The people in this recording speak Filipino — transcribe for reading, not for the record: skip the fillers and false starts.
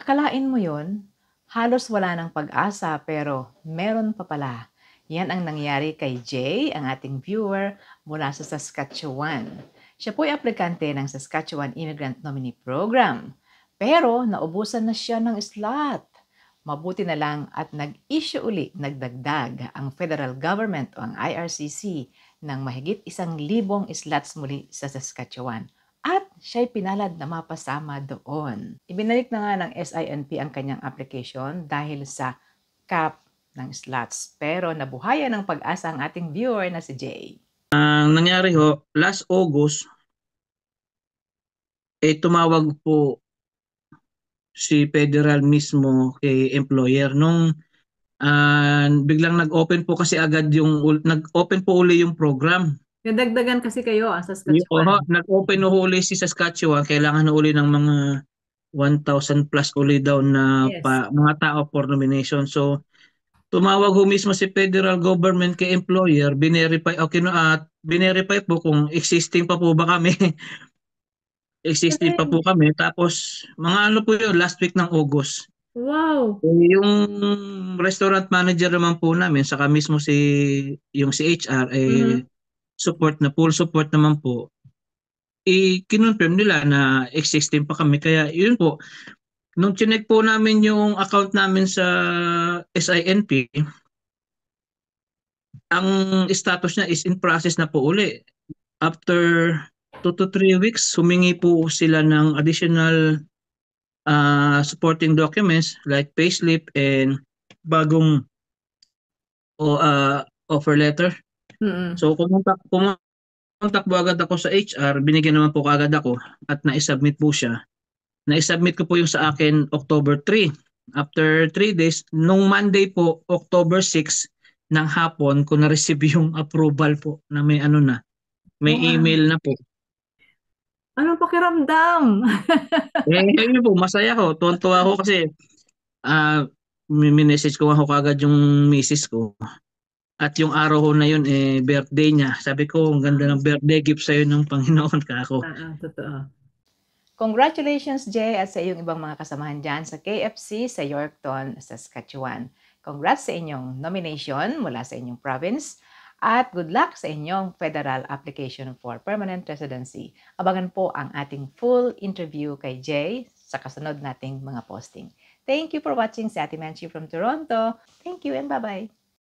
Akalain mo yon? Halos wala ng pag-asa pero meron pa pala. Yan ang nangyari kay Jay, ang ating viewer mula sa Saskatchewan. Siya po ay aplikante ng Saskatchewan Immigrant Nominee Program. Pero naubusan na siya ng slot. Mabuti na lang at nag-issue uli, nagdagdag ang federal government o ang IRCC ng mahigit 1,000 slots muli sa Saskatchewan. At siya'y pinalad na mapasama doon. Ibinalik na nga ng SINP ang kanyang application dahil sa cap ng slots. Pero nabuhayan ng pag-asa ang ating viewer na si Jay. Ang nangyari ho, last August, tumawag po si federal mismo kay employer nung biglang nag-open po kasi agad nag-open po uli yung program. Nadagdagan kasi kayo ang Saskatchewan. Nag-open ho uli si Saskatchewan, kailangan uli ng mga 1,000 plus uli daw na Yes. mga tao for nomination. So tumawag ho mismo si federal government kay employer, binerify po kung existing pa po ba kami. Existing pa po kami. Tapos, mga ano po yun, last week ng August. Wow! Yung restaurant manager naman po namin, saka mismo yung si HR, full support naman po. Kinonfirm nila na existing pa kami. Kaya yun po, nung chinek po namin yung account namin sa SINP, ang status niya is in process na po uli. After 2 to 3 weeks, humingi po sila ng additional supporting documents like payslip and bagong offer letter. So pumunta po agad ako sa HR, binigyan naman po agad ako at na-submit po siya. Na-submit ko po yung sa akin October 3. After 3 days, nung Monday po, October 6 ng hapon ko na-receive yung approval po na may may email na po. Anong pakiramdam? Yun po, masaya ko. Tuwan-tuwa ako kasi minessage ko ako kagad yung misis ko. At yung araw ko na yun, birthday niya. Sabi ko, ang ganda ng birthday gift sa'yo ng Panginoon ka ako. Totoo. Congratulations, Jay, at sa iyong ibang mga kasamahan dyan sa KFC sa Yorkton, Saskatchewan. Congrats sa inyong nomination mula sa inyong province at good luck sa inyong federal application for permanent residency. Abangan po ang ating full interview kay Jay sa kasunod nating mga posting. Thank you for watching, si Ate Manchi from Toronto. Thank you and bye-bye.